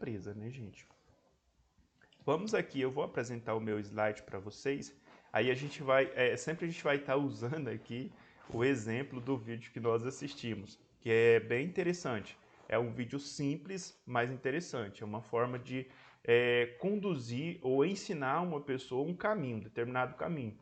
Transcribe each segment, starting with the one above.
empresa, né, gente? Vamos aqui, eu vou apresentar o meu slide para vocês. Aí a gente vai, sempre a gente vai estar usando aqui o exemplo do vídeo que nós assistimos, que é bem interessante. É um vídeo simples, mas interessante. É uma forma de conduzir ou ensinar uma pessoa um caminho, um determinado caminho.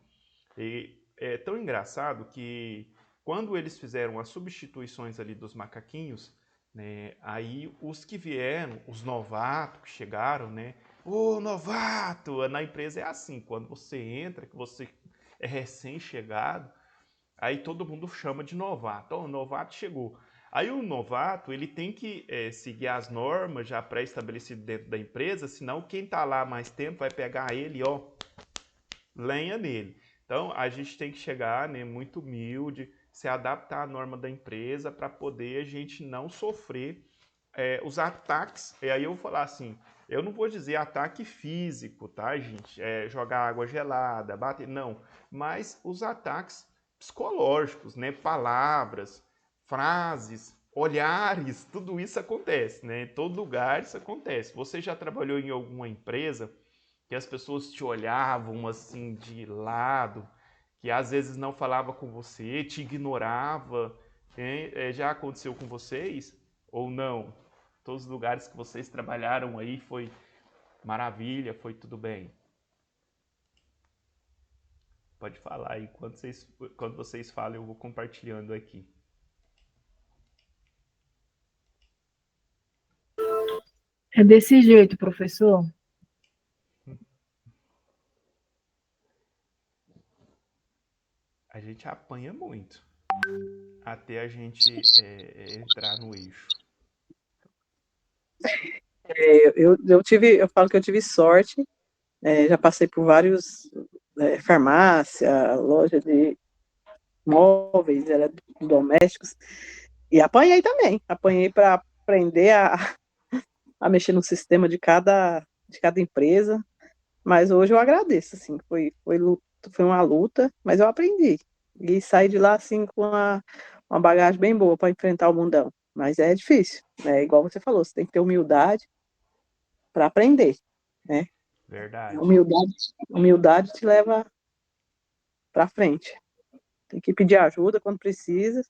E é tão engraçado que quando eles fizeram as substituições ali dos macaquinhos, né, aí os que vieram, os novatos que chegaram, né, ô novato, na empresa é assim, quando você entra, que você é recém-chegado, aí todo mundo chama de novato, ó, o novato chegou. Aí o novato, ele tem que seguir as normas já pré-estabelecidas dentro da empresa, senão quem está lá mais tempo vai pegar ele, ó, lenha nele. Então, a gente tem que chegar, né, muito humilde, se adaptar à norma da empresa para poder a gente não sofrer os ataques. E aí eu vou falar assim, eu não vou dizer ataque físico, tá, gente? Jogar água gelada, bater, não. Mas os ataques psicológicos, né? Palavras, frases, olhares, tudo isso acontece, né? Em todo lugar isso acontece. Você já trabalhou em alguma empresa que as pessoas te olhavam assim de lado, que às vezes não falava com você, te ignorava. Já aconteceu com vocês ou não? Todos os lugares que vocês trabalharam aí foi maravilha, foi tudo bem? Pode falar aí, quando vocês falam eu vou compartilhando aqui. É desse jeito, professor. A gente apanha muito até a gente entrar no eixo. Eu falo que eu tive sorte, já passei por vários farmácia, loja de móveis, domésticos, e apanhei também. Apanhei para aprender a mexer no sistema de cada empresa, mas hoje eu agradeço, assim, foi uma luta, mas eu aprendi. E saí de lá, assim, com uma bagagem bem boa para enfrentar o mundão. Mas é difícil, né? Igual você falou, você tem que ter humildade para aprender, né? A Verdade, humildade te leva para frente. Tem que pedir ajuda quando precisa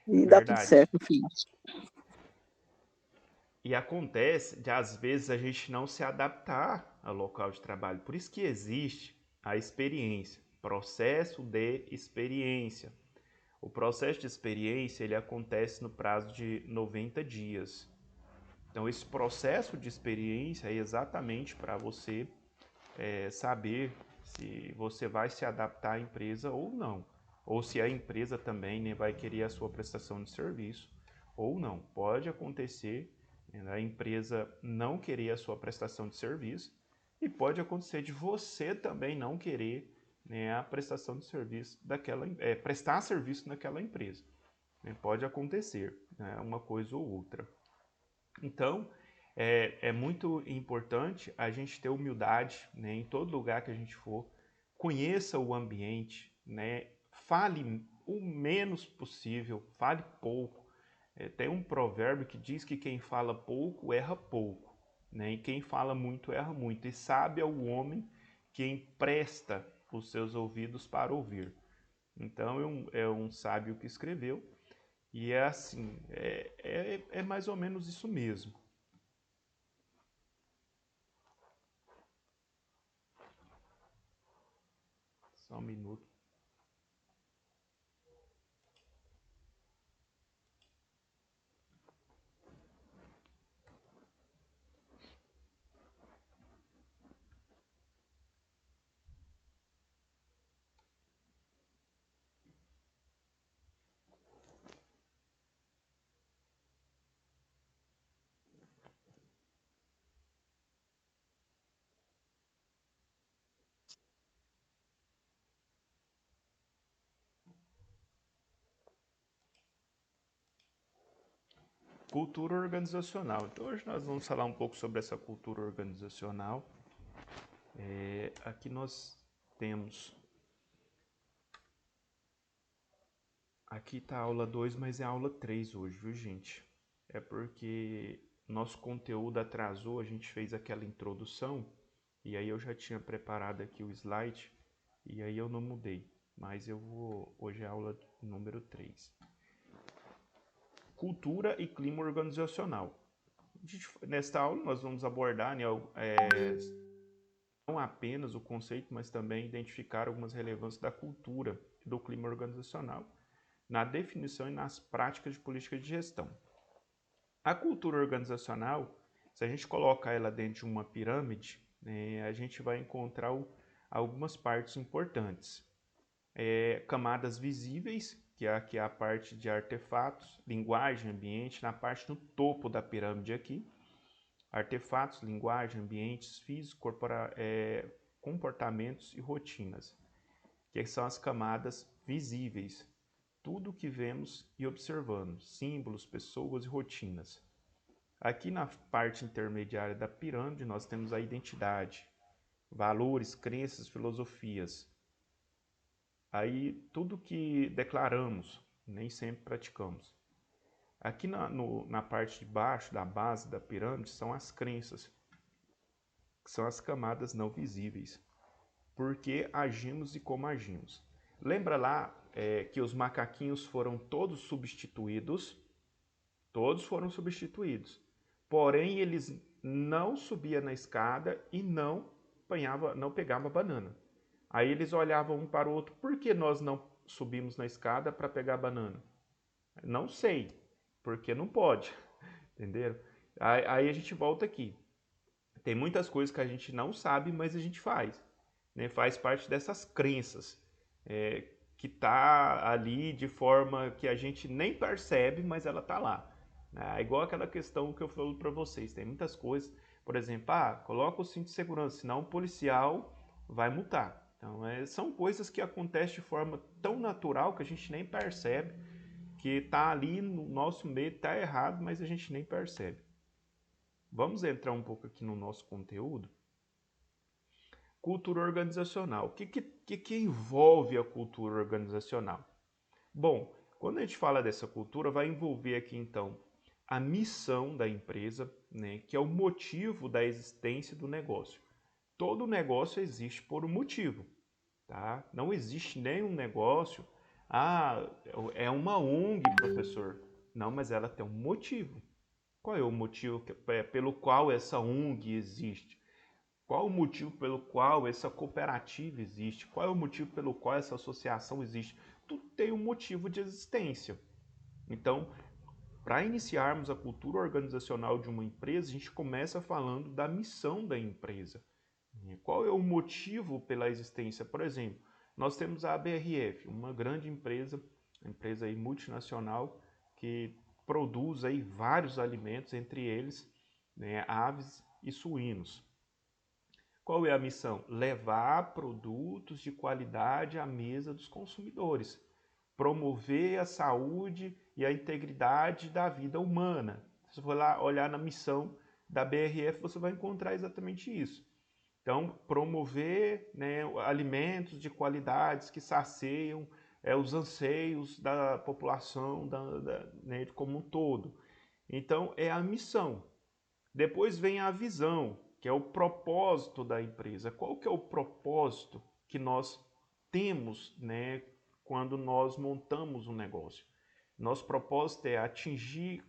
e dá tudo verdade. certo no final. E acontece de às vezes a gente não se adaptar ao local de trabalho. Por isso que existe a experiência, processo de experiência. O processo de experiência ele acontece no prazo de 90 dias. Então esse processo de experiência é exatamente para você saber se você vai se adaptar à empresa ou não. Ou se a empresa também, né, vai querer a sua prestação de serviço ou não. Pode acontecer, né, a empresa não querer a sua prestação de serviço e pode acontecer de você também não querer, né, a prestação de serviço prestar serviço naquela empresa. Né, pode acontecer, né, uma coisa ou outra. Então, é muito importante a gente ter humildade, né, em todo lugar que a gente for, conheça o ambiente, né, fale o menos possível, fale pouco. Tem um provérbio que diz que quem fala pouco erra pouco, né, e quem fala muito erra muito. E sabe é o homem que empresta os seus ouvidos para ouvir. Então, é um sábio que escreveu, e é assim, é mais ou menos isso mesmo. Só um minuto. Cultura organizacional. Então hoje nós vamos falar um pouco sobre essa cultura organizacional. Aqui nós temos. Aqui está a aula 2, mas é a aula 3 hoje, viu, gente? É porque nosso conteúdo atrasou, a gente fez aquela introdução, e aí eu já tinha preparado aqui o slide, e aí eu não mudei, mas eu vou, hoje é a aula número 3. Cultura e clima organizacional. Nesta aula nós vamos abordar, né, não apenas o conceito, mas também identificar algumas relevâncias da cultura e do clima organizacional, na definição e nas práticas de política de gestão. A cultura organizacional, se a gente colocar ela dentro de uma pirâmide, né, a gente vai encontrar algumas partes importantes. Camadas visíveis, que aqui é a parte de artefatos, linguagem, ambiente, na parte do topo da pirâmide aqui. Artefatos, linguagem, ambientes físicos, comportamentos e rotinas, que são as camadas visíveis. Tudo que vemos e observamos, símbolos, pessoas e rotinas. Aqui na parte intermediária da pirâmide nós temos a identidade, valores, crenças, filosofias. Aí tudo que declaramos, nem sempre praticamos. Aqui na parte de baixo, da base da pirâmide, são as crenças, que são as camadas não visíveis. Por que agimos e como agimos. Lembra lá que os macaquinhos foram todos substituídos? Todos foram substituídos. Porém, eles não subiam na escada e não pegavam banana. Aí eles olhavam um para o outro, por que nós não subimos na escada para pegar banana? Não sei, porque não pode, entenderam? Aí a gente volta aqui. Tem muitas coisas que a gente não sabe, mas a gente faz. Né? Faz parte dessas crenças, que está ali de forma que a gente nem percebe, mas ela está lá. É igual aquela questão que eu falo para vocês, tem muitas coisas, por exemplo, coloca o cinto de segurança, senão o policial vai multar. Então, são coisas que acontecem de forma tão natural que a gente nem percebe, que está ali no nosso meio, está errado, mas a gente nem percebe. Vamos entrar um pouco aqui no nosso conteúdo. Cultura organizacional. O que envolve a cultura organizacional? Bom, quando a gente fala dessa cultura, vai envolver aqui então a missão da empresa, né, que é o motivo da existência do negócio. Todo negócio existe por um motivo, tá? Não existe nenhum negócio, é uma ONG, professor. Não, mas ela tem um motivo. Qual é o motivo pelo qual essa ONG existe? Qual o motivo pelo qual essa cooperativa existe? Qual é o motivo pelo qual essa associação existe? Tudo tem um motivo de existência. Então, para iniciarmos a cultura organizacional de uma empresa, a gente começa falando da missão da empresa. Qual é o motivo pela existência? Por exemplo, nós temos a BRF, uma grande empresa aí multinacional, que produz aí vários alimentos, entre eles, né, aves e suínos. Qual é a missão? Levar produtos de qualidade à mesa dos consumidores. Promover a saúde e a integridade da vida humana. Se você for lá olhar na missão da BRF, você vai encontrar exatamente isso. Então, promover, né, alimentos de qualidades que saciam os anseios da população né, como um todo. Então, é a missão. Depois vem a visão, que é o propósito da empresa. Qual que é o propósito que nós temos, né, quando nós montamos um negócio? Nosso propósito é atingir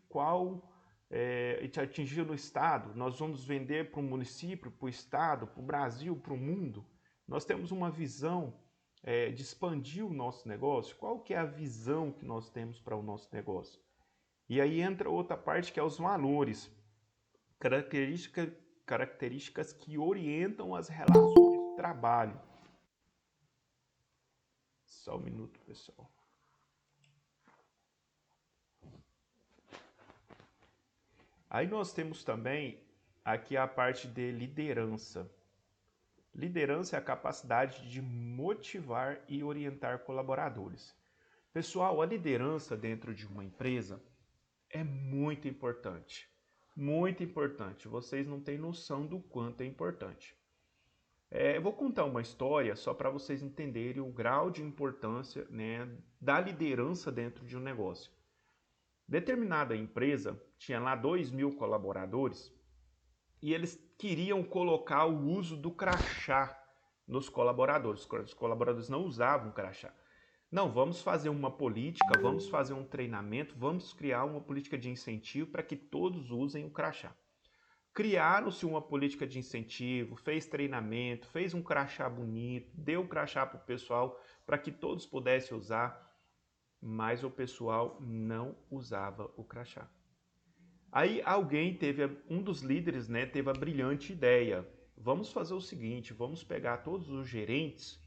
atingir no estado, nós vamos vender para o município, para o estado, para o Brasil, para o mundo. Nós temos uma visão de expandir o nosso negócio. Qual que é a visão que nós temos para o nosso negócio? E aí entra outra parte que é os valores. Características que orientam as relações de trabalho. Só um minuto, pessoal. Aí nós temos também aqui a parte de liderança. Liderança é a capacidade de motivar e orientar colaboradores. Pessoal, a liderança dentro de uma empresa é muito importante. Muito importante. Vocês não têm noção do quanto é importante. Eu vou contar uma história só para vocês entenderem o grau de importância, né, da liderança dentro de um negócio. Determinada empresa tinha lá 2.000 colaboradores e eles queriam colocar o uso do crachá nos colaboradores. Os colaboradores não usavam crachá. Não, vamos fazer uma política, vamos fazer um treinamento, vamos criar uma política de incentivo para que todos usem o crachá. Criaram-se uma política de incentivo, fez treinamento, fez um crachá bonito, deu o crachá para o pessoal para que todos pudessem usar, mas o pessoal não usava o crachá. Aí alguém um dos líderes, né, teve a brilhante ideia: vamos fazer o seguinte, vamos pegar todos os gerentes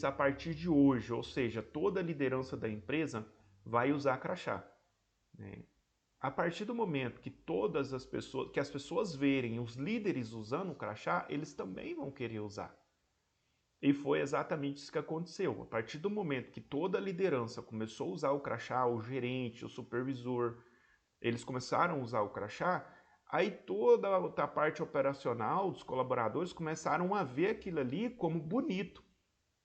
a partir de hoje, ou seja, toda a liderança da empresa vai usar crachá, né? A partir do momento que as pessoas verem os líderes usando o crachá, eles também vão querer usar. E foi exatamente isso que aconteceu. A partir do momento que toda a liderança começou a usar o crachá, o gerente, o supervisor, eles começaram a usar o crachá, aí toda a parte operacional dos colaboradores começaram a ver aquilo ali como bonito,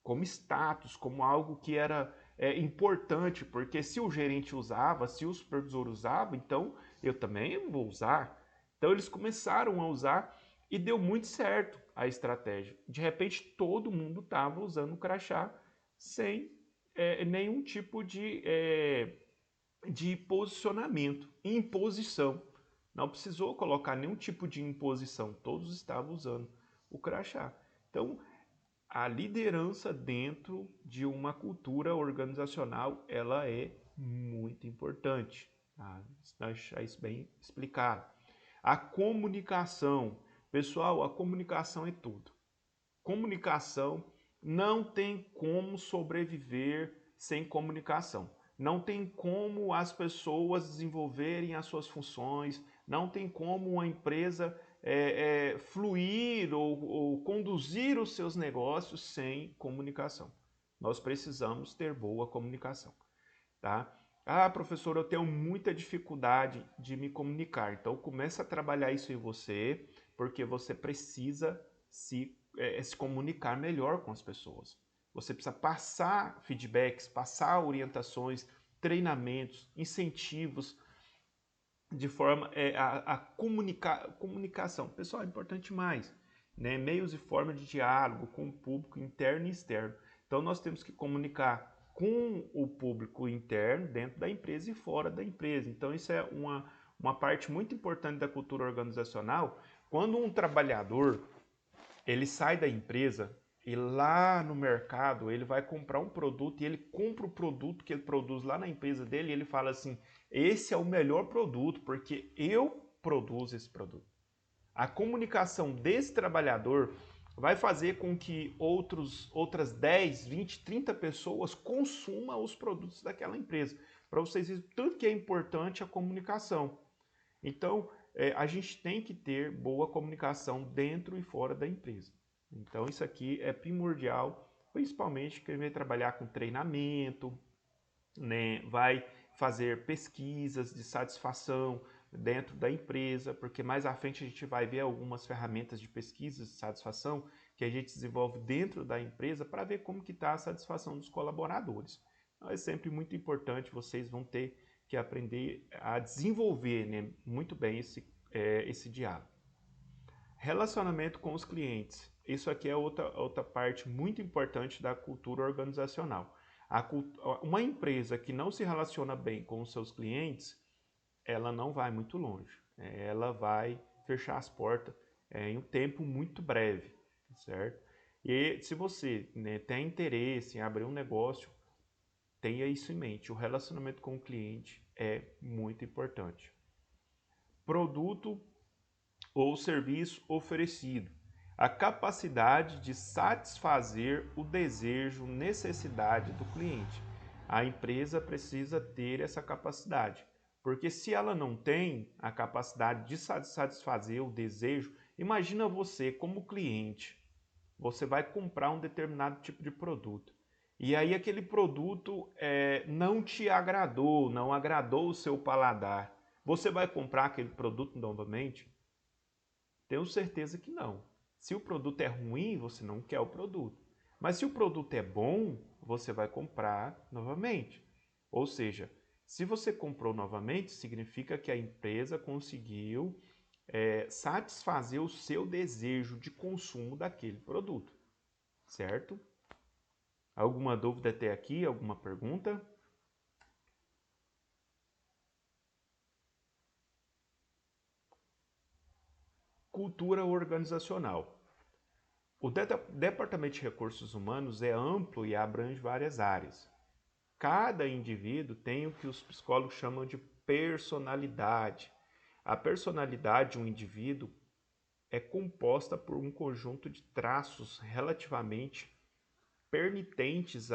como status, como algo que era importante, porque se o gerente usava, se o supervisor usava, então eu também vou usar. Então eles começaram a usar e deu muito certo a estratégia. De repente todo mundo estava usando o crachá sem nenhum tipo de posicionamento, imposição. Não precisou colocar nenhum tipo de imposição, todos estavam usando o crachá. Então, a liderança dentro de uma cultura organizacional, ela é muito importante. Tá? Deixar isso bem explicado. A comunicação. Pessoal, a comunicação é tudo. Comunicação, não tem como sobreviver sem comunicação. Não tem como as pessoas desenvolverem as suas funções, não tem como uma empresa fluir ou conduzir os seus negócios sem comunicação. Nós precisamos ter boa comunicação, tá? Ah, professor, eu tenho muita dificuldade de me comunicar. Então começa a trabalhar isso em você, porque você precisa se comunicar melhor com as pessoas. Você precisa passar feedbacks, passar orientações, treinamentos, incentivos, de forma a comunicação. Pessoal, é importante mais, né? Meios e forma de diálogo com o público interno e externo. Então nós temos que comunicar com o público interno dentro da empresa e fora da empresa. Então isso é uma parte muito importante da cultura organizacional. Quando um trabalhador ele sai da empresa e lá no mercado ele vai comprar um produto e ele compra o produto que ele produz lá na empresa dele e ele fala assim: esse é o melhor produto porque eu produzo esse produto. A comunicação desse trabalhador vai fazer com que outras 10, 20, 30 pessoas consumam os produtos daquela empresa. Para vocês verem tanto que é importante a comunicação. Então, a gente tem que ter boa comunicação dentro e fora da empresa. Então, isso aqui é primordial, principalmente quem vai trabalhar com treinamento, né, vai fazer pesquisas de satisfação dentro da empresa, porque mais à frente a gente vai ver algumas ferramentas de pesquisa de satisfação que a gente desenvolve dentro da empresa para ver como que está a satisfação dos colaboradores. Então, é sempre muito importante, vocês vão ter que aprender a desenvolver, né, muito bem esse diálogo. Relacionamento com os clientes. Isso aqui é outra parte muito importante da cultura organizacional. Uma empresa que não se relaciona bem com os seus clientes, ela não vai muito longe. Ela vai fechar as portas em um tempo muito breve, certo? E se você, né, tem interesse em abrir um negócio, tenha isso em mente. O relacionamento com o cliente é muito importante. Produto ou serviço oferecido. A capacidade de satisfazer o desejo, necessidade do cliente. A empresa precisa ter essa capacidade, porque se ela não tem a capacidade de satisfazer o desejo, imagina você como cliente, você vai comprar um determinado tipo de produto. E aí aquele produto não te agradou, não agradou o seu paladar. Você vai comprar aquele produto novamente? Tenho certeza que não. Se o produto é ruim, você não quer o produto. Mas se o produto é bom, você vai comprar novamente. Ou seja, Se você comprou novamente, significa que a empresa conseguiu satisfazer o seu desejo de consumo daquele produto, certo? Alguma dúvida até aqui? Alguma pergunta? Cultura organizacional. O Departamento de Recursos Humanos é amplo e abrange várias áreas. Cada indivíduo tem o que os psicólogos chamam de personalidade. A personalidade de um indivíduo é composta por um conjunto de traços relativamente permitentes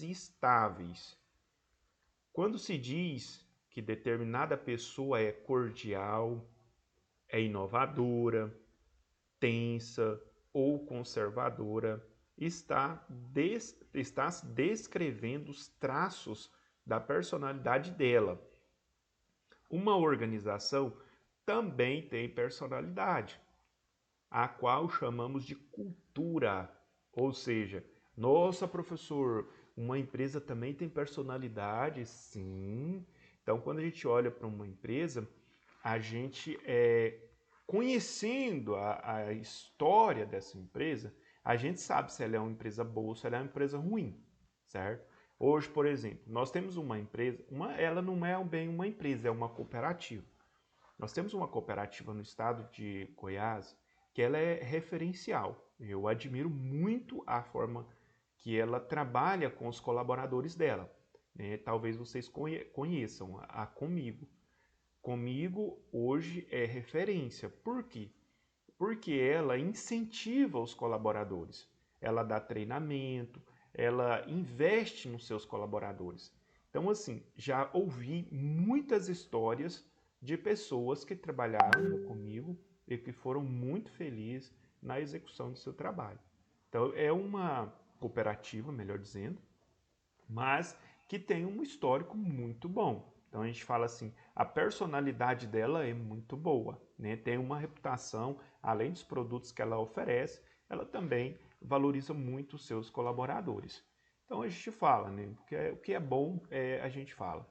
e estáveis. Quando se diz que determinada pessoa é cordial, é inovadora, tensa ou conservadora, está se descrevendo os traços da personalidade dela. Uma organização também tem personalidade, a qual chamamos de cultura. Ou seja, nossa, professor, uma empresa também tem personalidade? Sim. Então, quando a gente olha para uma empresa, a gente conhecendo a história dessa empresa, a gente sabe se ela é uma empresa boa ou se ela é uma empresa ruim, certo? Hoje, por exemplo, nós temos uma empresa, ela não é bem uma empresa, é uma cooperativa. Nós temos uma cooperativa no estado de Goiás que ela é referencial. Eu admiro muito a forma que ela trabalha com os colaboradores dela. Talvez vocês conheçam a Comigo. Comigo hoje é referência. Por quê? Porque ela incentiva os colaboradores. Ela dá treinamento, ela investe nos seus colaboradores. Então, assim, já ouvi muitas histórias de pessoas que trabalharam comigo e que foram muito felizes na execução do seu trabalho. Então, é uma cooperativa, melhor dizendo, mas que tem um histórico muito bom. Então a gente fala assim, a personalidade dela é muito boa, né? Tem uma reputação, além dos produtos que ela oferece, ela também valoriza muito os seus colaboradores. Então a gente fala, né? O que é bom a gente fala.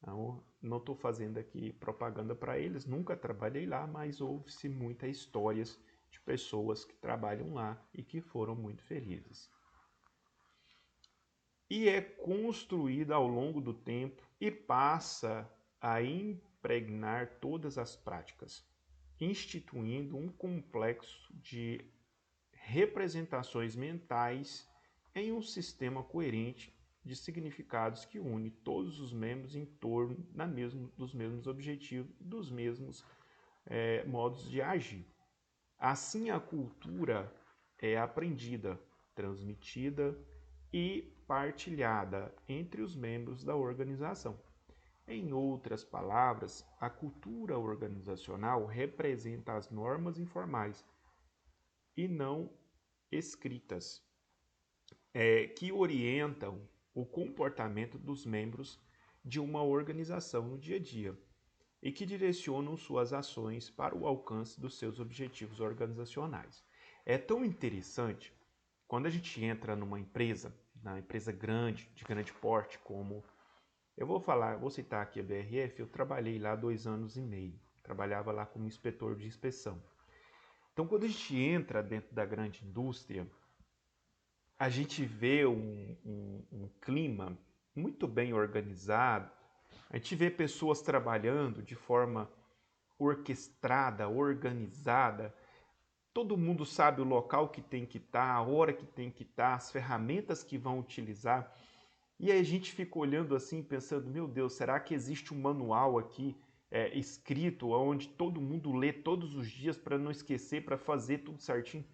Então, não estou fazendo aqui propaganda para eles, nunca trabalhei lá, mas ouve-se muitas histórias de pessoas que trabalham lá e que foram muito felizes. E é construída ao longo do tempo e passa a impregnar todas as práticas, instituindo um complexo de representações mentais em um sistema coerente de significados que une todos os membros em torno dos mesmos objetivos, dos mesmos modos de agir. Assim, a cultura é aprendida, transmitida e partilhada entre os membros da organização. Em outras palavras, a cultura organizacional representa as normas informais e não escritas, que orientam o comportamento dos membros de uma organização no dia a dia e que direcionam suas ações para o alcance dos seus objetivos organizacionais. É tão interessante quando a gente entra numa empresa, na empresa grande, de grande porte, como vou citar aqui a BRF, eu trabalhei lá 2 anos e meio, trabalhava lá como inspetor de inspeção. Então, quando a gente entra dentro da grande indústria, a gente vê um clima muito bem organizado, a gente vê pessoas trabalhando de forma orquestrada, organizada. Todo mundo sabe o local que tem que estar, a hora que tem que estar, as ferramentas que vão utilizar. E aí a gente fica olhando assim, pensando, meu Deus, será que existe um manual aqui escrito, onde todo mundo lê todos os dias para não esquecer, para fazer tudo certinho?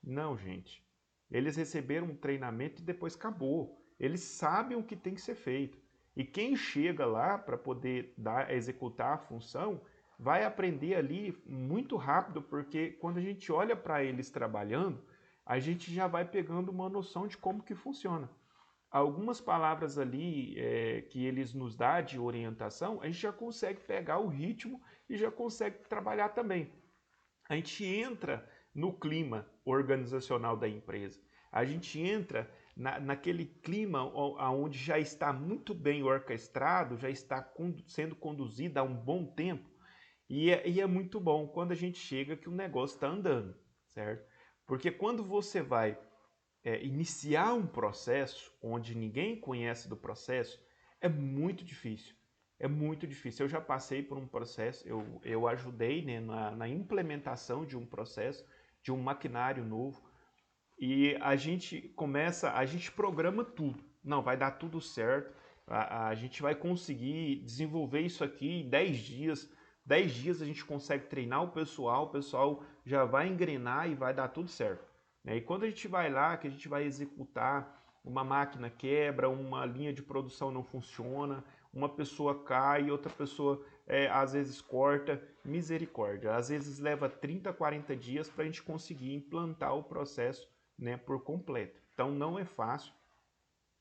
Não, gente. Eles receberam um treinamento e depois acabou. Eles sabem o que tem que ser feito. E quem chega lá para poder executar a função, vai aprender ali muito rápido, porque quando a gente olha para eles trabalhando, a gente já vai pegando uma noção de como que funciona. Algumas palavras ali que eles nos dão de orientação, a gente já consegue pegar o ritmo e já consegue trabalhar também. A gente entra no clima organizacional da empresa. A gente entra naquele clima onde já está muito bem orquestrado, já está sendo conduzido há um bom tempo, e é muito bom quando a gente chega que o negócio está andando, certo? Porque quando você vai iniciar um processo onde ninguém conhece do processo, é muito difícil. É muito difícil. Eu já passei por um processo, eu ajudei, né, na implementação de um processo, de um maquinário novo, e a gente programa tudo. Não, vai dar tudo certo, a gente vai conseguir desenvolver isso aqui em 10 dias. 10 dias a gente consegue treinar o pessoal já vai engrenar e vai dar tudo certo. Né? E quando a gente vai lá, que a gente vai executar, uma máquina quebra, uma linha de produção não funciona, uma pessoa cai, outra pessoa às vezes corta, misericórdia. Às vezes leva 30, 40 dias para a gente conseguir implantar o processo, né, por completo. Então não é fácil.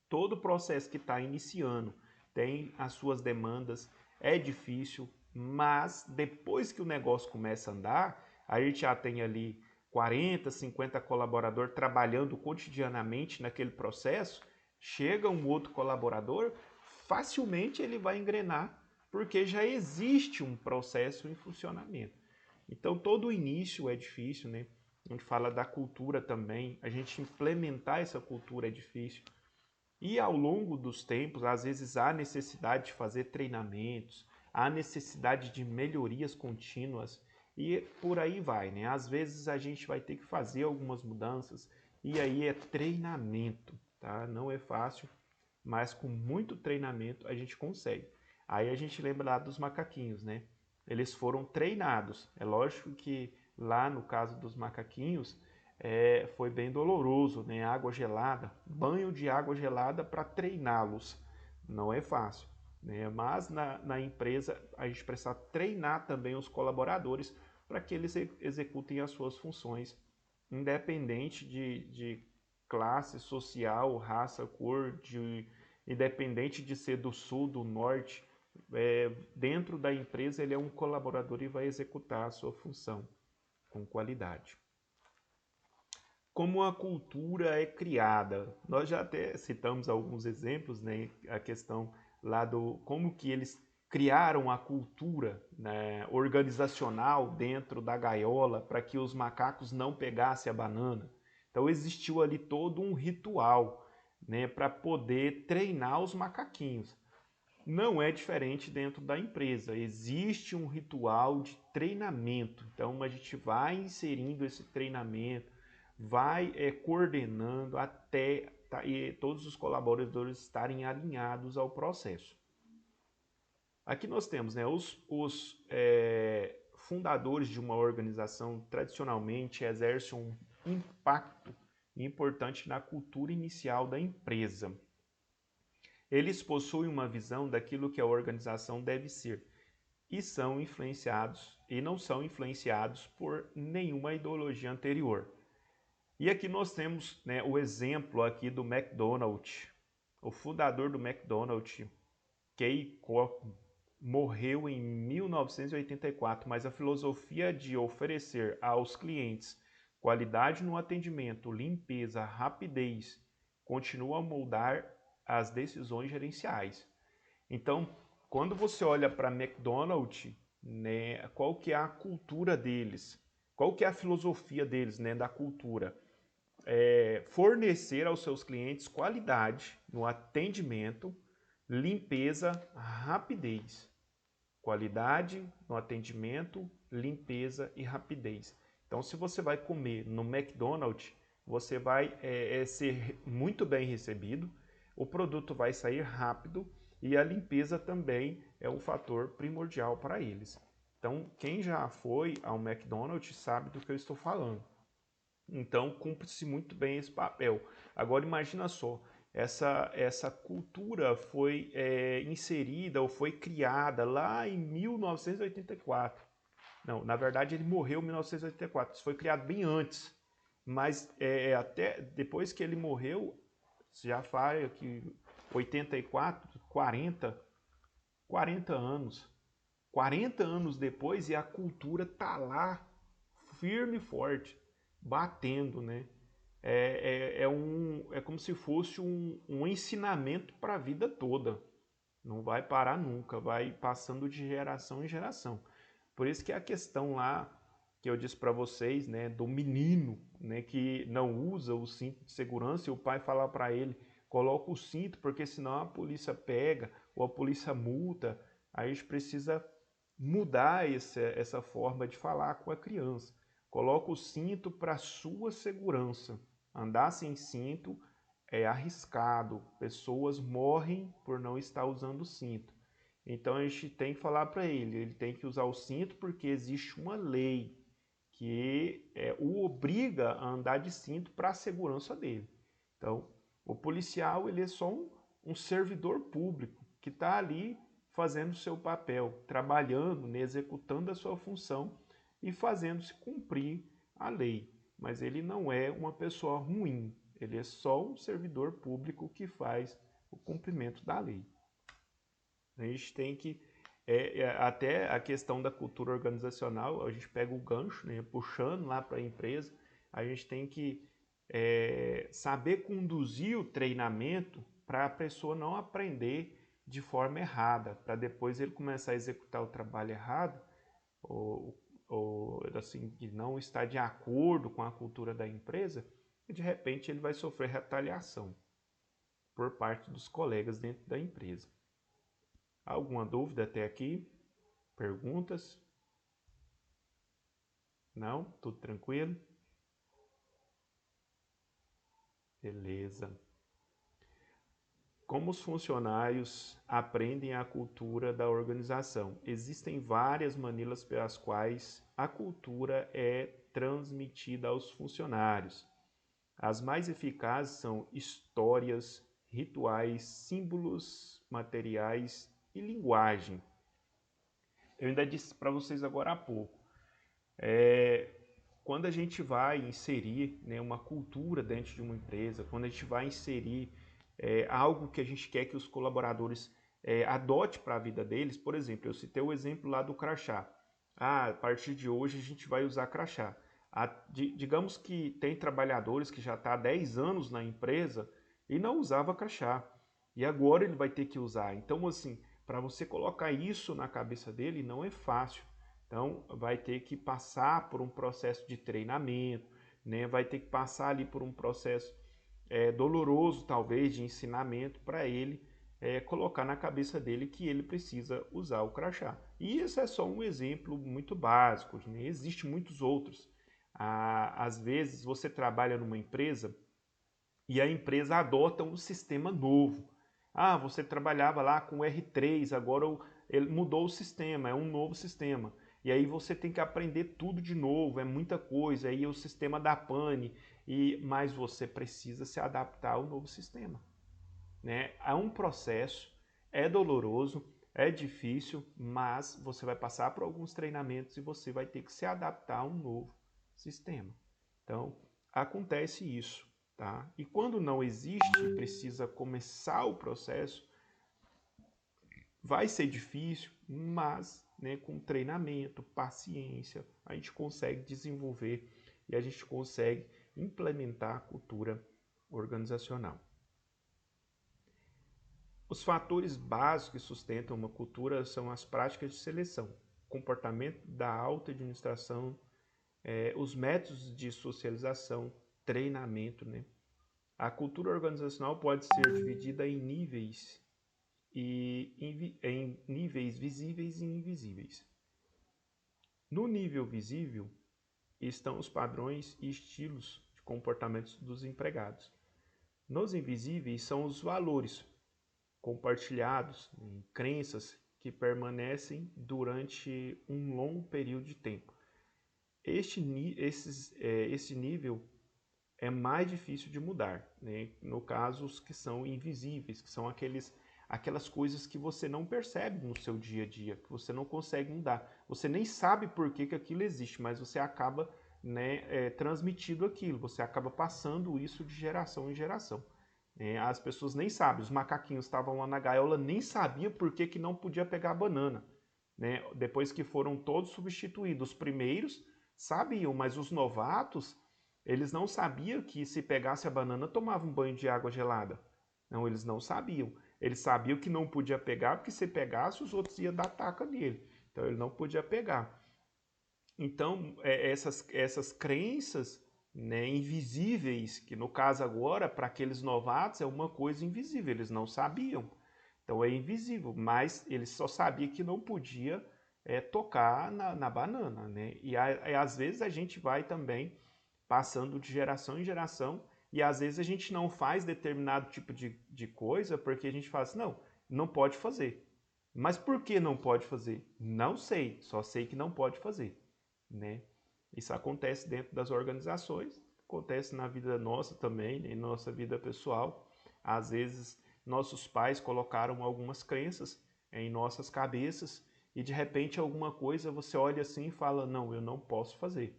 Todo processo que está iniciando tem as suas demandas, é difícil, mas depois que o negócio começa a andar, a gente já tem ali 40, 50 colaboradores trabalhando cotidianamente naquele processo, chega um outro colaborador, facilmente ele vai engrenar, porque já existe um processo em funcionamento. Então todo o início é difícil, né? A gente fala da cultura também, a gente implementar essa cultura é difícil. E ao longo dos tempos, às vezes há necessidade de fazer treinamentos, há necessidade de melhorias contínuas e por aí vai, né? Às vezes a gente vai ter que fazer algumas mudanças e aí é treinamento, tá? Não é fácil, mas com muito treinamento a gente consegue. Aí a gente lembra lá dos macaquinhos, né? Eles foram treinados. É lógico que lá no caso dos macaquinhos, foi bem doloroso, né? Água gelada, banho de água gelada para treiná-los. Não é fácil, né? Mas na empresa a gente precisa treinar também os colaboradores para que eles executem as suas funções, independente de classe social, raça, cor, independente de ser do sul, do norte. Dentro da empresa ele é um colaborador e vai executar a sua função com qualidade. Como a cultura é criada. Nós já até citamos alguns exemplos, né? A questão lá do como que eles criaram a cultura, né, organizacional dentro da gaiola para que os macacos não pegassem a banana. Então existiu ali todo um ritual, né, para poder treinar os macaquinhos. Não é diferente dentro da empresa. Existe um ritual de treinamento. Então a gente vai inserindo esse treinamento, vai coordenando até todos os colaboradores estarem alinhados ao processo. Aqui nós temos, né, os fundadores de uma organização tradicionalmente exercem um impacto importante na cultura inicial da empresa. Eles possuem uma visão daquilo que a organização deve ser e não são influenciados por nenhuma ideologia anterior. E aqui nós temos, né, o exemplo aqui do McDonald's. O fundador do McDonald's, Kay Koch, morreu em 1984, mas a filosofia de oferecer aos clientes qualidade no atendimento, limpeza, rapidez, continua a moldar as decisões gerenciais. Então, quando você olha para McDonald's, né, qual que é a cultura deles? Qual que é a filosofia deles, né, da cultura? Fornecer aos seus clientes qualidade no atendimento, limpeza, rapidez. Qualidade no atendimento, limpeza e rapidez. Então, se você vai comer no McDonald's, você vai ser muito bem recebido, o produto vai sair rápido e a limpeza também é um fator primordial para eles. Então, quem já foi ao McDonald's sabe do que eu estou falando. Então, cumpre-se muito bem esse papel. Agora, imagina só, essa cultura foi inserida ou foi criada lá em 1984. Não, na verdade, ele morreu em 1984. Isso foi criado bem antes. Mas até depois que ele morreu, já faz aqui 84, 40 anos. 40 anos depois e a cultura tá lá firme e forte, batendo, né? é como se fosse um ensinamento para a vida toda. Não vai parar nunca, vai passando de geração em geração. Por isso que a questão lá que eu disse para vocês, né, do menino, né, que não usa o cinto de segurança e o pai fala para ele, coloca o cinto porque senão a polícia pega ou a polícia multa. Aí a gente precisa mudar essa forma de falar com a criança. Coloca o cinto para sua segurança. Andar sem cinto é arriscado. Pessoas morrem por não estar usando o cinto. Então a gente tem que falar para ele tem que usar o cinto porque existe uma lei que o obriga a andar de cinto para a segurança dele. Então, o policial ele é só um servidor público que está ali fazendo o seu papel, trabalhando, né, executando a sua função e fazendo-se cumprir a lei. Mas ele não é uma pessoa ruim, ele é só um servidor público que faz o cumprimento da lei. A gente tem que, até a questão da cultura organizacional, a gente pega o gancho, né, puxando lá para a empresa, a gente tem que saber conduzir o treinamento para a pessoa não aprender de forma errada, para depois ele começar a executar o trabalho errado, ou assim, que não está de acordo com a cultura da empresa, e de repente ele vai sofrer retaliação por parte dos colegas dentro da empresa. Alguma dúvida até aqui? Perguntas? Não? Tudo tranquilo? Beleza. Como os funcionários aprendem a cultura da organização? Existem várias maneiras pelas quais a cultura é transmitida aos funcionários. As mais eficazes são histórias, rituais, símbolos, materiais e linguagem. Eu ainda disse para vocês agora há pouco. Quando a gente vai inserir, né, uma cultura dentro de uma empresa, quando a gente vai inserir algo que a gente quer que os colaboradores adote para a vida deles, por exemplo, eu citei o exemplo lá do crachá. A partir de hoje a gente vai usar crachá. Digamos que tem trabalhadores que já estão há 10 anos na empresa e não usava crachá. E agora ele vai ter que usar. Então, assim, para você colocar isso na cabeça dele não é fácil. Então, vai ter que passar por um processo de treinamento, né? Vai ter que passar ali por um processo doloroso, talvez, de ensinamento para ele colocar na cabeça dele que ele precisa usar o crachá. E esse é só um exemplo muito básico, né? Existem muitos outros. Às vezes, você trabalha numa empresa e a empresa adota um sistema novo. Ah, você trabalhava lá com R3, agora ele mudou o sistema, é um novo sistema. E aí você tem que aprender tudo de novo, é muita coisa, aí é o sistema da pane, mas você precisa se adaptar ao novo sistema. Né? É um processo, é doloroso, é difícil, mas você vai passar por alguns treinamentos e você vai ter que se adaptar a um novo sistema. Então, acontece isso. Tá? E quando não existe, precisa começar o processo, vai ser difícil, mas né, com treinamento, paciência, a gente consegue desenvolver e a gente consegue implementar a cultura organizacional. Os fatores básicos que sustentam uma cultura são as práticas de seleção, comportamento da alta administração, os métodos de socialização, treinamento, né? A cultura organizacional pode ser dividida em níveis em níveis visíveis e invisíveis. No nível visível estão os padrões e estilos de comportamentos dos empregados. Nos invisíveis são os valores compartilhados em crenças que permanecem durante um longo período de tempo. Esse nível é mais difícil de mudar, né? No caso, os que são invisíveis, que são aquelas coisas que você não percebe no seu dia a dia, que você não consegue mudar. Você nem sabe por que aquilo existe, mas você acaba transmitindo aquilo, você acaba passando isso de geração em geração. As pessoas nem sabem, os macaquinhos estavam lá na gaiola, nem sabiam por que não podia pegar a banana. Né? Depois que foram todos substituídos, os primeiros sabiam, mas os novatos Eles não sabiam que se pegasse a banana, tomava um banho de água gelada. Não, eles não sabiam. Eles sabiam que não podia pegar, porque se pegasse, os outros iam dar taca nele. Então ele não podia pegar. Então, essas crenças, né, invisíveis, que no caso agora, para aqueles novatos, é uma coisa invisível, eles não sabiam. Então é invisível, mas eles só sabiam que não podia tocar na banana, né? E às vezes a gente vai também passando de geração em geração, e às vezes a gente não faz determinado tipo de coisa porque a gente fala assim, não, não pode fazer. Mas por que não pode fazer? Não sei, só sei que não pode fazer, né? Isso acontece dentro das organizações, acontece na vida nossa também, né? Em nossa vida pessoal. Às vezes nossos pais colocaram algumas crenças em nossas cabeças e de repente alguma coisa você olha assim e fala, não, eu não posso fazer,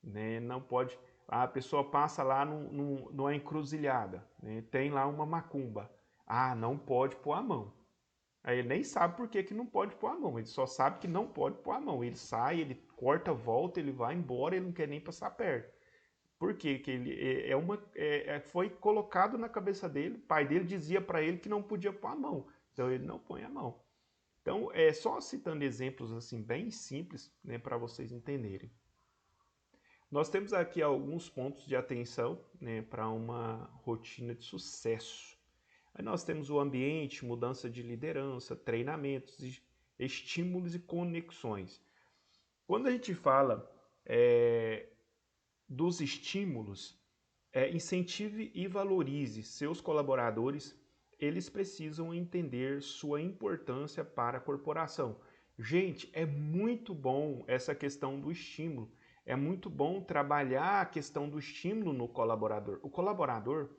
né? Não pode. A pessoa passa lá numa encruzilhada, né? Tem lá uma macumba. Ah, não pode pôr a mão. Aí ele nem sabe por que não pode pôr a mão, ele só sabe que não pode pôr a mão. Ele sai, ele corta a volta, ele vai embora, ele não quer nem passar perto. Por quê? Que ele foi colocado na cabeça dele, o pai dele dizia para ele que não podia pôr a mão, então ele não põe a mão. Então, só citando exemplos assim bem simples, né, para vocês entenderem. Nós temos aqui alguns pontos de atenção, né, para uma rotina de sucesso. Aí nós temos o ambiente, mudança de liderança, treinamentos, estímulos e conexões. Quando a gente fala dos estímulos, incentive e valorize seus colaboradores. Eles precisam entender sua importância para a corporação. Gente, é muito bom essa questão do estímulo. É muito bom trabalhar a questão do estímulo no colaborador. O colaborador,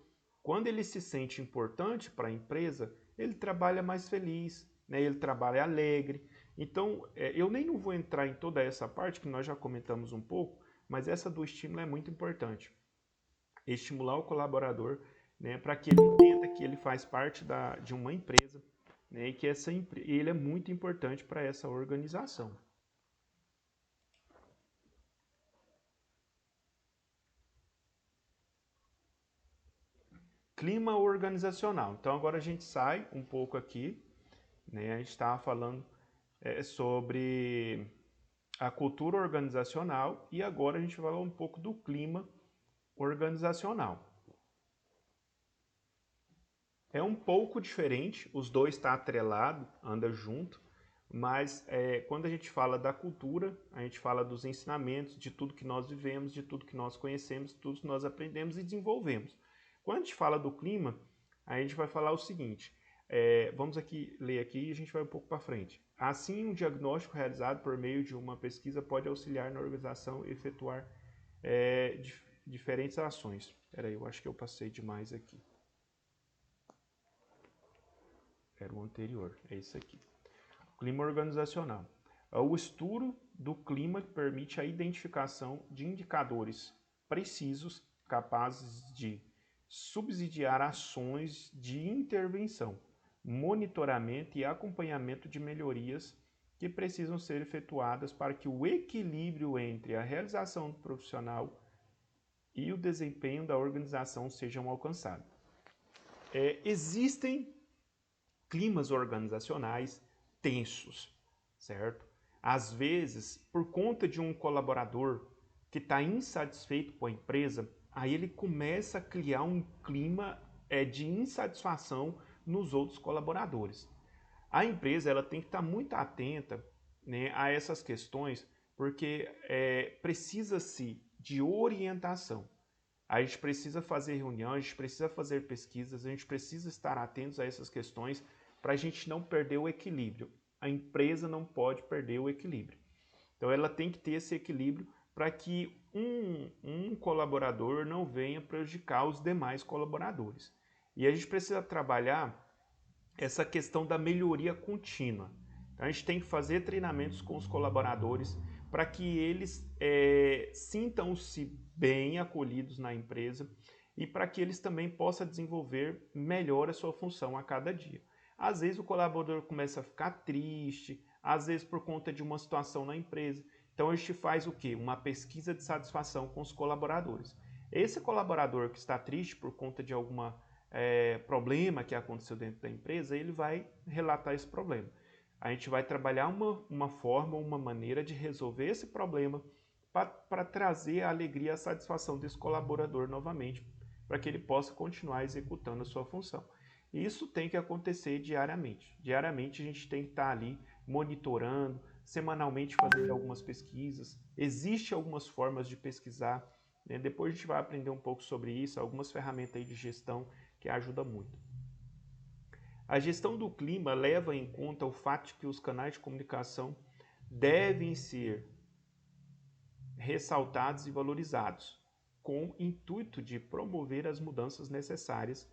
quando ele se sente importante para a empresa, ele trabalha mais feliz, né? Ele trabalha alegre. Então, eu nem não vou entrar em toda essa parte, que nós já comentamos um pouco, mas essa do estímulo é muito importante. Estimular o colaborador, né, para que ele entenda que ele faz parte de uma empresa, né, e que ele é muito importante para essa organização. Clima organizacional. Então agora a gente sai um pouco aqui, né, a gente estava falando sobre a cultura organizacional e agora a gente vai falar um pouco do clima organizacional. É um pouco diferente, os dois estão atrelados, andam junto, mas quando a gente fala da cultura, a gente fala dos ensinamentos, de tudo que nós vivemos, de tudo que nós conhecemos, de tudo que nós aprendemos e desenvolvemos. Quando a gente fala do clima, a gente vai falar o seguinte, vamos aqui ler aqui e a gente vai um pouco para frente. Assim, um diagnóstico realizado por meio de uma pesquisa pode auxiliar na organização e efetuar diferentes ações. Espera aí, eu acho que eu passei demais aqui. Era o anterior, é esse aqui. Clima organizacional. O estudo do clima permite a identificação de indicadores precisos capazes de subsidiar ações de intervenção, monitoramento e acompanhamento de melhorias que precisam ser efetuadas para que o equilíbrio entre a realização profissional e o desempenho da organização sejam alcançados. Existem climas organizacionais tensos, certo? Às vezes, por conta de um colaborador que está insatisfeito com a empresa, aí ele começa a criar um clima de insatisfação nos outros colaboradores. A empresa ela tem que estar muito atenta, né, a essas questões, porque precisa-se de orientação. A gente precisa fazer reunião, a gente precisa fazer pesquisas, a gente precisa estar atentos a essas questões para a gente não perder o equilíbrio. A empresa não pode perder o equilíbrio. Então ela tem que ter esse equilíbrio para que um colaborador não venha prejudicar os demais colaboradores. E a gente precisa trabalhar essa questão da melhoria contínua. Então a gente tem que fazer treinamentos com os colaboradores para que eles sintam-se bem acolhidos na empresa e para que eles também possam desenvolver melhor a sua função a cada dia. Às vezes o colaborador começa a ficar triste, às vezes por conta de uma situação na empresa. Então a gente faz o quê? Uma pesquisa de satisfação com os colaboradores. Esse colaborador que está triste por conta de algum problema que aconteceu dentro da empresa, ele vai relatar esse problema. A gente vai trabalhar uma forma, uma maneira de resolver esse problema para trazer a alegria e a satisfação desse colaborador novamente, para que ele possa continuar executando a sua função. E isso tem que acontecer diariamente. Diariamente a gente tem que estar ali monitorando, semanalmente fazendo algumas pesquisas. Existem algumas formas de pesquisar, né? Depois a gente vai aprender um pouco sobre isso, algumas ferramentas aí de gestão que ajudam muito. A gestão do clima leva em conta o fato de que os canais de comunicação devem ser ressaltados e valorizados, com o intuito de promover as mudanças necessárias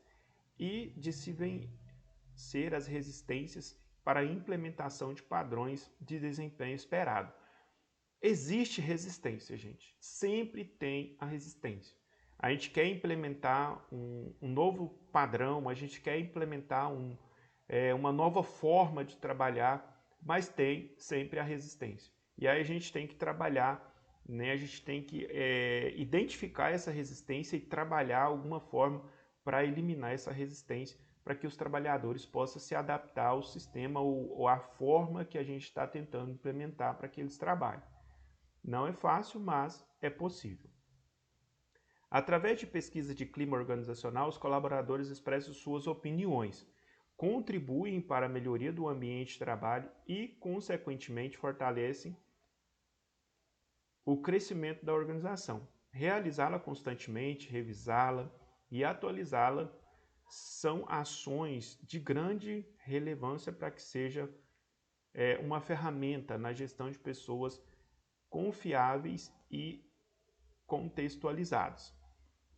e de se vencer as resistências para a implementação de padrões de desempenho esperado. Existe resistência, gente. Sempre tem a resistência. A gente quer implementar um novo padrão, a gente quer implementar uma nova forma de trabalhar, mas tem sempre a resistência. E aí a gente tem que trabalhar, né? A gente tem que identificar essa resistência e trabalhar alguma forma para eliminar essa resistência, para que os trabalhadores possam se adaptar ao sistema ou à forma que a gente está tentando implementar para que eles trabalhem. Não é fácil, mas é possível. Através de pesquisa de clima organizacional, os colaboradores expressam suas opiniões, contribuem para a melhoria do ambiente de trabalho e, consequentemente, fortalecem o crescimento da organização. Realizá-la constantemente, revisá-la e atualizá-la são ações de grande relevância para que seja uma ferramenta na gestão de pessoas confiáveis e contextualizados.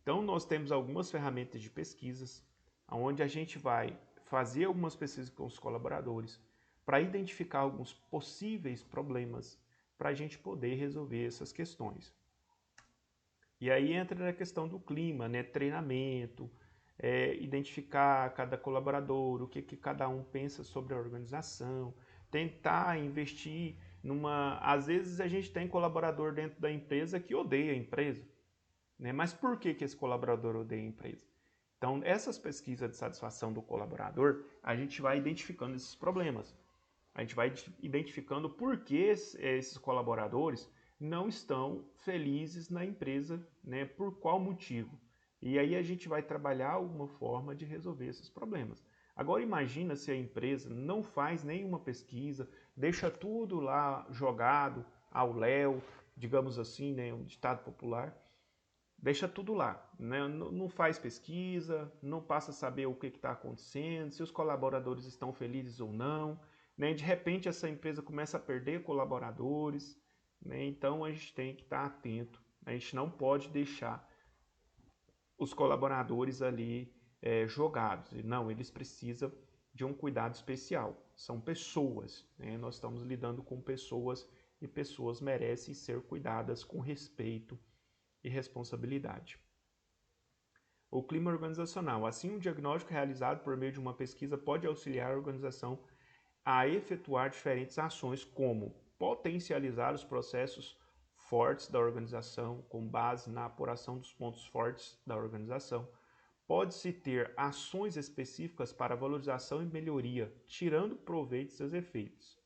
Então, nós temos algumas ferramentas de pesquisas, onde a gente vai fazer algumas pesquisas com os colaboradores para identificar alguns possíveis problemas para a gente poder resolver essas questões. E aí entra na questão do clima, né? Treinamento, identificar cada colaborador, o que cada um pensa sobre a organização, tentar investir às vezes a gente tem colaborador dentro da empresa que odeia a empresa, né? Mas por que esse colaborador odeia a empresa? Então, essas pesquisas de satisfação do colaborador, a gente vai identificando esses problemas. A gente vai identificando por que esses colaboradores não estão felizes na empresa, né? Por qual motivo. E aí a gente vai trabalhar alguma forma de resolver esses problemas. Agora imagina se a empresa não faz nenhuma pesquisa, deixa tudo lá jogado ao léu, digamos assim, né, um ditado popular, deixa tudo lá, né? Não faz pesquisa, não passa a saber o que está acontecendo, se os colaboradores estão felizes ou não, né? De repente essa empresa começa a perder colaboradores, né? Então a gente tem que estar atento, a gente não pode deixar os colaboradores ali jogados. Não, eles precisam de um cuidado especial. São pessoas, né? Nós estamos lidando com pessoas e pessoas merecem ser cuidadas com respeito e responsabilidade. O clima organizacional. Assim, um diagnóstico realizado por meio de uma pesquisa pode auxiliar a organização a efetuar diferentes ações, como potencializar os processos fortes da organização com base na apuração dos pontos fortes da organização. Pode-se ter ações específicas para valorização e melhoria, tirando proveito de seus efeitos.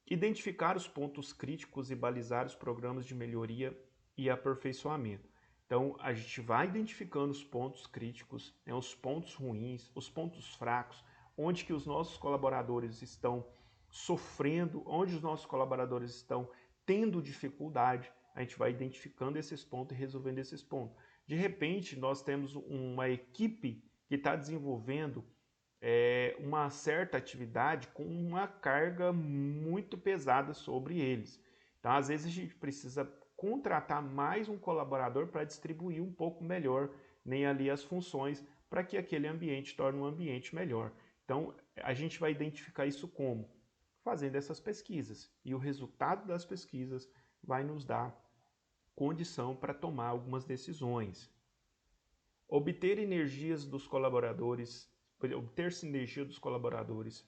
Identificar os pontos críticos e balizar os programas de melhoria e aperfeiçoamento. Então, a gente vai identificando os pontos críticos, né, os pontos ruins, os pontos fracos, onde que os nossos colaboradores estão sofrendo, onde os nossos colaboradores estão tendo dificuldade, a gente vai identificando esses pontos e resolvendo esses pontos. De repente, nós temos uma equipe que está desenvolvendo uma certa atividade com uma carga muito pesada sobre eles. Então, às vezes, a gente precisa contratar mais um colaborador para distribuir um pouco melhor nem ali as funções para que aquele ambiente torne um ambiente melhor. Então, a gente vai identificar isso como? Fazendo essas pesquisas. E o resultado das pesquisas vai nos dar condição para tomar algumas decisões. Obter energias dos colaboradores, obter sinergia dos colaboradores,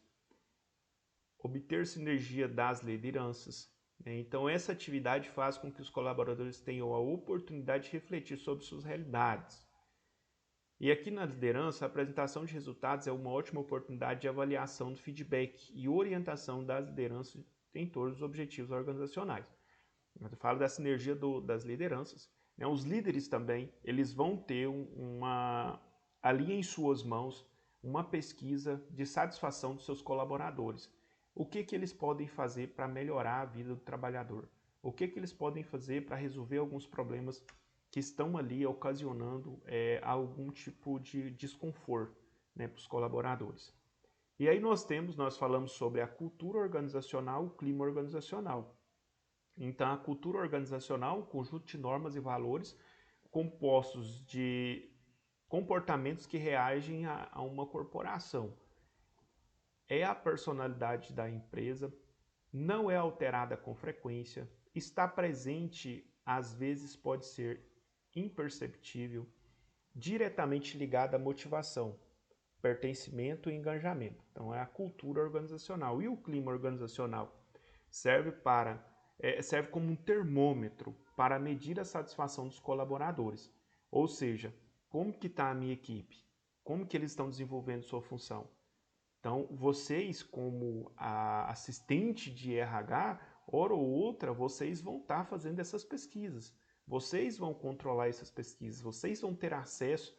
obter sinergia das lideranças, né? Então, essa atividade faz com que os colaboradores tenham a oportunidade de refletir sobre suas realidades. E aqui na liderança, a apresentação de resultados é uma ótima oportunidade de avaliação do feedback e orientação das lideranças em torno dos objetivos organizacionais. Eu falo da sinergia das lideranças, né? Os líderes também, eles vão ter ali em suas mãos uma pesquisa de satisfação dos seus colaboradores. O que eles podem fazer para melhorar a vida do trabalhador? O que eles podem fazer para resolver alguns problemas que estão ali ocasionando algum tipo de desconforto, né, para os colaboradores? E aí nós falamos sobre a cultura organizacional, o clima organizacional. Então, a cultura organizacional é um conjunto de normas e valores compostos de comportamentos que reagem a uma corporação. É a personalidade da empresa, não é alterada com frequência, está presente, às vezes pode ser imperceptível, diretamente ligada à motivação, pertencimento e engajamento. Então, é a cultura organizacional. E o clima organizacional serve como um termômetro para medir a satisfação dos colaboradores. Ou seja, como que está a minha equipe? Como que eles estão desenvolvendo sua função? Então, vocês, como assistente de RH, hora ou outra, vocês vão estar fazendo essas pesquisas. Vocês vão controlar essas pesquisas, vocês vão ter acesso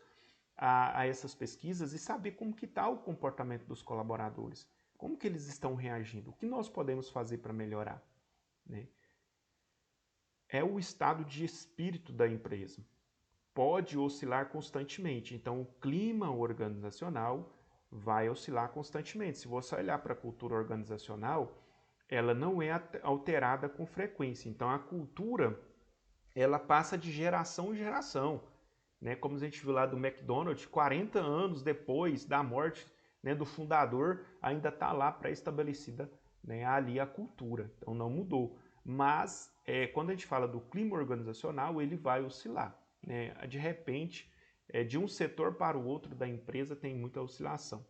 a essas pesquisas e saber como que está o comportamento dos colaboradores, como que eles estão reagindo, o que nós podemos fazer para melhorar, né? É o estado de espírito da empresa. Pode oscilar constantemente, então o clima organizacional vai oscilar constantemente. Se você olhar para a cultura organizacional, ela não é alterada com frequência. Então a cultura, ela passa de geração em geração, né? Como a gente viu lá do McDonald's, 40 anos depois da morte, né, do fundador, ainda está lá pré-estabelecida, né, ali a cultura. Então não mudou. Mas quando a gente fala do clima organizacional, ele vai oscilar, né? De repente, de um setor para o outro da empresa tem muita oscilação.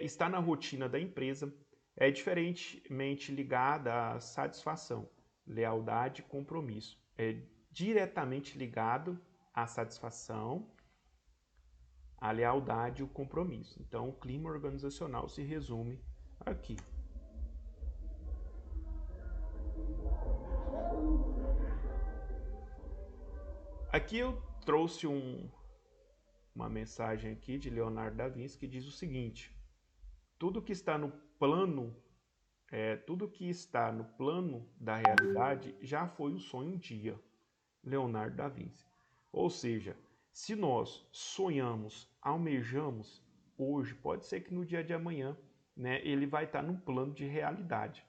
Está na rotina da empresa, é diferentemente ligada à satisfação, lealdade e compromisso. É diretamente ligado à satisfação, à lealdade e o compromisso. Então, o clima organizacional se resume aqui. Aqui eu trouxe uma mensagem aqui de Leonardo da Vinci que diz o seguinte: tudo que está no plano da realidade já foi o sonho um dia. Leonardo da Vinci. Ou seja, se nós sonhamos, almejamos hoje, pode ser que no dia de amanhã, né, ele vai estar num plano de realidade.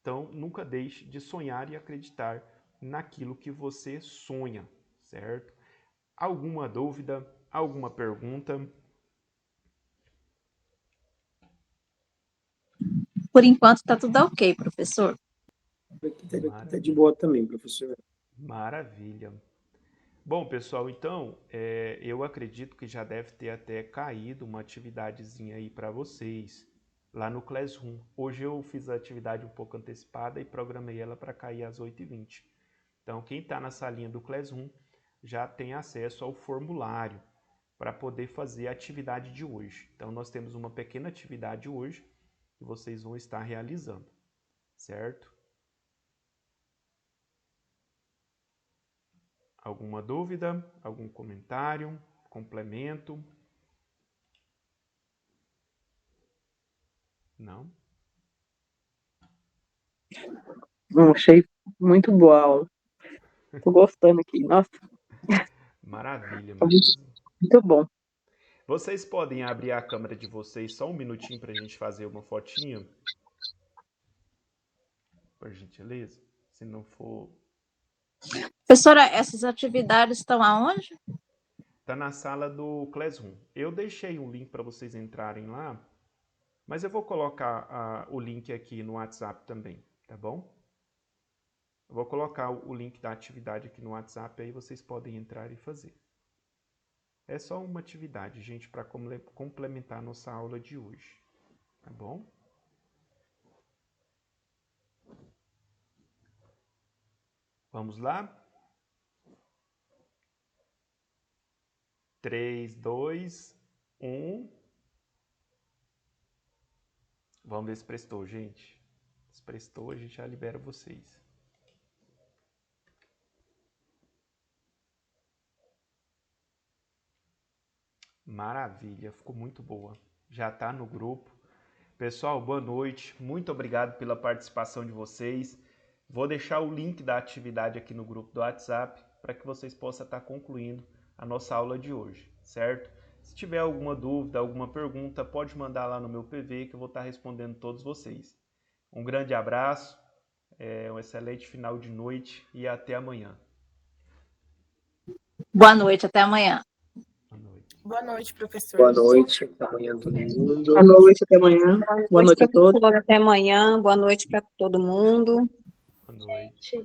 Então, nunca deixe de sonhar e acreditar naquilo que você sonha, certo? Alguma dúvida? Alguma pergunta? Por enquanto está tudo ok, professor. Aqui tá de boa também, professor. Maravilha. Bom, pessoal, então, eu acredito que já deve ter até caído uma atividadezinha aí para vocês, lá no Classroom. Hoje eu fiz a atividade um pouco antecipada e programei ela para cair às 8h20. Então, quem está na salinha do Classroom já tem acesso ao formulário para poder fazer a atividade de hoje. Então, nós temos uma pequena atividade hoje que vocês vão estar realizando, certo? Alguma dúvida? Algum comentário? Complemento? Não? Achei muito boa a aula. Tô gostando aqui. Nossa, Maravilha, Marisa. muito bom. Vocês podem abrir a câmera de vocês só um minutinho para a gente fazer uma fotinha? Por gentileza? Se não for... Professora, essas atividades estão aonde? Tá na sala do Classroom. Eu deixei um link para vocês entrarem lá, mas eu vou colocar o link aqui no WhatsApp também, tá bom? Eu vou colocar o link da atividade aqui no WhatsApp, aí vocês podem entrar e fazer. É só uma atividade, gente, para complementar a nossa aula de hoje, tá bom? Vamos lá? 3, 2, 1. Vamos ver se prestou, gente. Se prestou, a gente já libera vocês. Maravilha, ficou muito boa. Já está no grupo. Pessoal, boa noite. Muito obrigado pela participação de vocês. Vou deixar o link da atividade aqui no grupo do WhatsApp para que vocês possam estar concluindo a nossa aula de hoje, certo? Se tiver alguma dúvida, alguma pergunta, pode mandar lá no meu PV que eu vou estar respondendo todos vocês. Um grande abraço, um excelente final de noite e até amanhã. Boa noite, até amanhã. Boa noite. Boa noite, professor. Boa noite, até amanhã todo mundo. Boa noite, até amanhã. Boa noite a todos. Até amanhã. Boa noite para todo mundo. Boa noite.